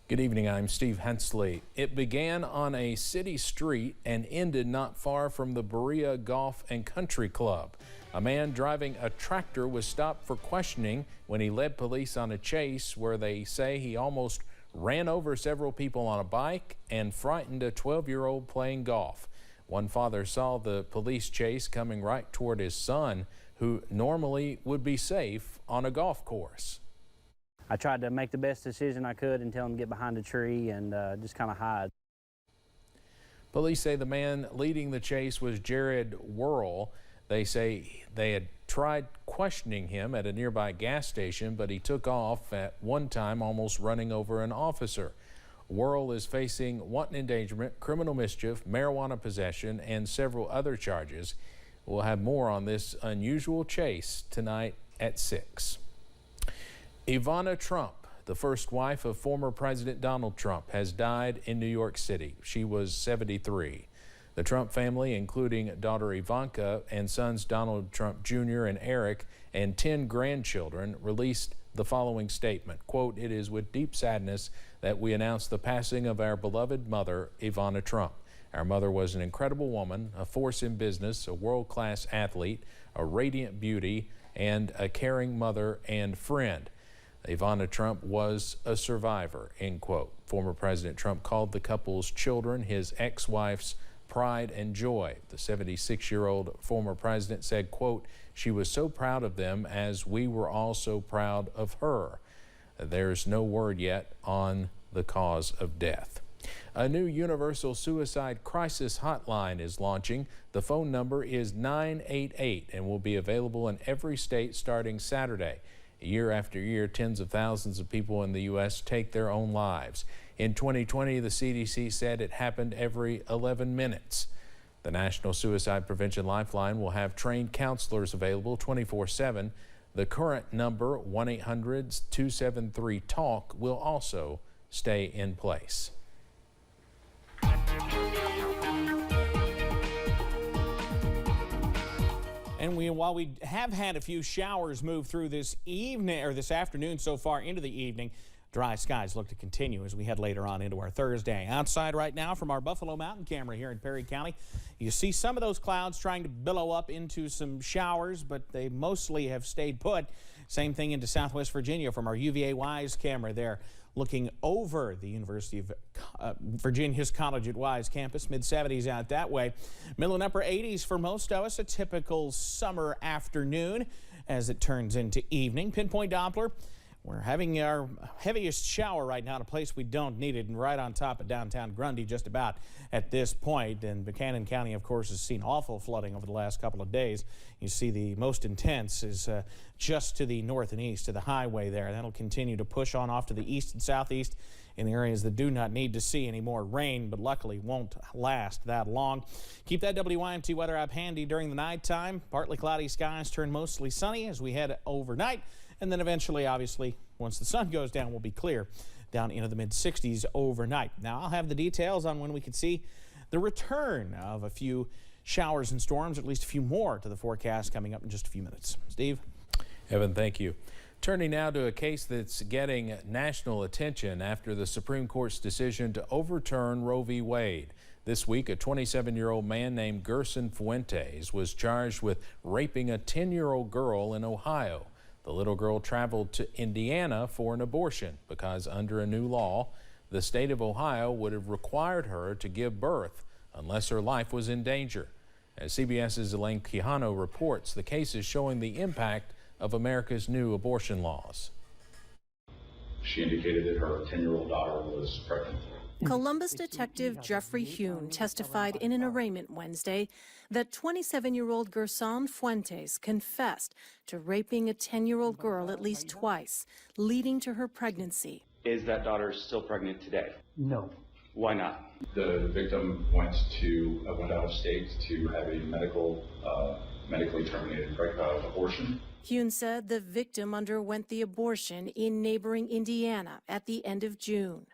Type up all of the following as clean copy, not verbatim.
Good evening, I'm Steve Hensley. It began on a city street and ended not far from the Berea Golf and Country Club. A man driving a tractor was stopped for questioning when he led police on a chase where they say he almost ran over several people on a bike and frightened a 12-year-old playing golf. One father saw the police chase coming right toward his son, who normally would be safe on a golf course. I tried to make the best decision I could and tell him to get behind a tree and just kind of hide. Police say the man leading the chase was Jared Worrell. They say they had tried questioning him at a nearby gas station, but he took off at one time, almost running over an officer. Worrell is facing wanton endangerment, criminal mischief, marijuana possession, and several other charges. We'll have more on this unusual chase tonight at 6. Ivana Trump, the first wife of former President Donald Trump, has died in New York City. She was 73. The Trump family, including daughter Ivanka and sons Donald Trump Jr. and Eric, and 10 grandchildren, released the following statement. Quote, "It is with deep sadness that we announce the passing of our beloved mother, Ivana Trump. Our mother was an incredible woman, a force in business, a world-class athlete, a radiant beauty, and a caring mother and friend. Ivana Trump was a survivor," end quote. Former President Trump called the couple's children his ex-wife's pride and joy. The 76-year-old former president said, quote, "She was so proud of them as we were all so proud of her." There's no word yet on the cause of death. A new universal suicide crisis hotline is launching. The phone number is 988 and will be available in every state starting Saturday. Year after year, tens of thousands of people in the U.S. take their own lives. In 2020, the CDC said it happened every 11 minutes. The National Suicide Prevention Lifeline will have trained counselors available 24/7. The current number, 1-800-273-TALK, will also stay in place. And while we have had a few showers move through this evening or this afternoon so far into the evening, dry skies look to continue as we head later on into our Thursday. Outside right now from our Buffalo Mountain camera here in Perry County, you see some of those clouds trying to billow up into some showers, but they mostly have stayed put. Same thing into Southwest Virginia from our UVA Wise camera there, looking over the University of Virginia's College at Wise campus. Mid-70s out that way. Middle and upper 80s for most of us. A typical summer afternoon as it turns into evening. Pinpoint Doppler. We're having our heaviest shower right now in a place we don't need it, and right on top of downtown Grundy just about at this point. And Buchanan County, of course, has seen awful flooding over the last couple of days. You see the most intense is just to the north and east of the highway there. That'll continue to push on off to the east and southeast in areas that do not need to see any more rain, but luckily won't last that long. Keep that WYMT weather app handy during the nighttime. Partly cloudy skies turn mostly sunny as we head overnight. And then eventually, obviously, once the sun goes down, we'll be clear down into the mid-60s overnight. Now, I'll have the details on when we can see the return of a few showers and storms, at least a few more to the forecast coming up in just a few minutes. Steve? Evan, thank you. Turning now to a case that's getting national attention after the Supreme Court's decision to overturn Roe v. Wade. This week, a 27-year-old man named Gerson Fuentes was charged with raping a 10-year-old girl in Ohio. The little girl traveled to Indiana for an abortion because under a new law, the state of Ohio would have required her to give birth unless her life was in danger. As CBS's Elaine Quijano reports, the case is showing the impact of America's new abortion laws. She indicated that her 10-year-old daughter was pregnant. Columbus detective Jeffrey Hune testified in an arraignment Wednesday that 27-year-old Gerson Fuentes confessed to raping a 10-year-old girl at least twice, leading to her pregnancy. Is that daughter still pregnant today? No. Why not? The victim went out of state to have a medically terminated abortion. Hune said the victim underwent the abortion in neighboring Indiana at the end of June.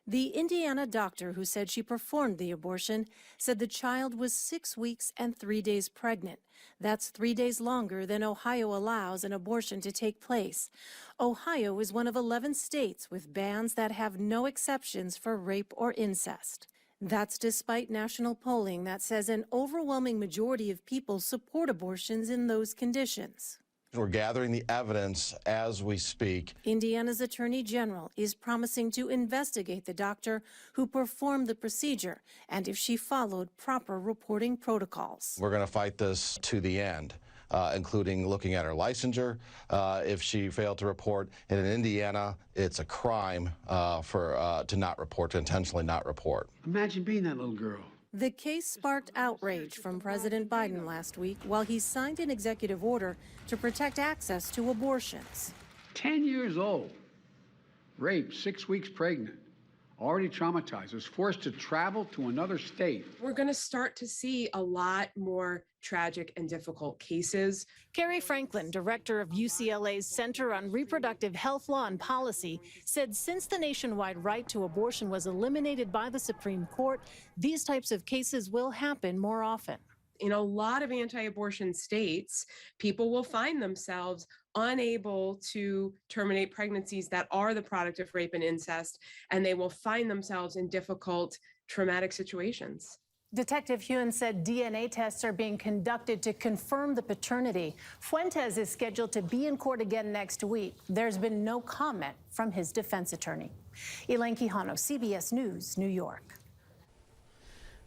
The Indiana doctor who said she performed the abortion said the child was 6 weeks and 3 days pregnant. That's 3 days longer than Ohio allows an abortion to take place. Ohio is one of 11 states with bans that have no exceptions for rape or incest. That's despite national polling that says an overwhelming majority of people support abortions in those conditions. We're gathering the evidence as we speak. Indiana's Attorney General is promising to investigate the doctor who performed the procedure and if she followed proper reporting protocols. We're going to fight this to the end, including looking at her licensure. If she failed to report, and in Indiana, it's a crime to not report, to intentionally not report. Imagine being that little girl. The case sparked outrage from President Biden last week while he signed an executive order to protect access to abortions. 10 years old, raped, 6 weeks pregnant, already traumatized, was forced to travel to another state. We're going to start to see a lot more tragic and difficult cases. Carrie Franklin, director of UCLA's Center on Reproductive Health Law and Policy, said since the nationwide right to abortion was eliminated by the Supreme Court, these types of cases will happen more often. In a lot of anti-abortion states, people will find themselves unable to terminate pregnancies that are the product of rape and incest, and they will find themselves in difficult, traumatic situations. Detective Huen said DNA tests are being conducted to confirm the paternity. Fuentes is scheduled to be in court again next week. There's been no comment from his defense attorney. Elaine Quijano, CBS News, New York.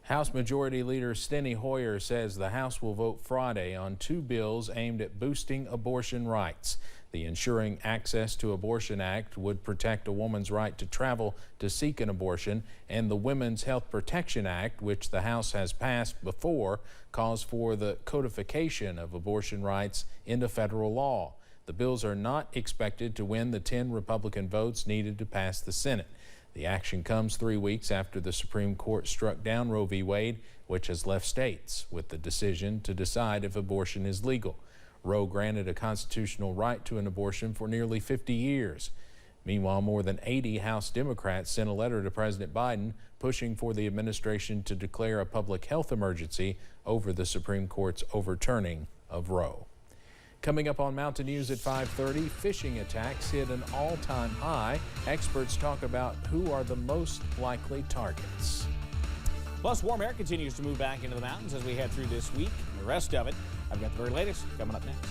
House Majority Leader Steny Hoyer says the House will vote Friday on 2 bills aimed at boosting abortion rights. The Ensuring Access to Abortion Act would protect a woman's right to travel to seek an abortion, and the Women's Health Protection Act, which the House has passed before, calls for the codification of abortion rights into federal law. The bills are not expected to win the 10 Republican votes needed to pass the Senate. The action comes 3 weeks after the Supreme Court struck down Roe v. Wade, which has left states with the decision to decide if abortion is legal. Roe granted a constitutional right to an abortion for nearly 50 years. Meanwhile, more than 80 House Democrats sent a letter to President Biden pushing for the administration to declare a public health emergency over the Supreme Court's overturning of Roe. Coming up on Mountain News at 5:30, fishing attacks hit an all-time high. Experts talk about who are the most likely targets. Plus, warm air continues to move back into the mountains as we head through this week. The rest of it, I've got the very latest coming up next.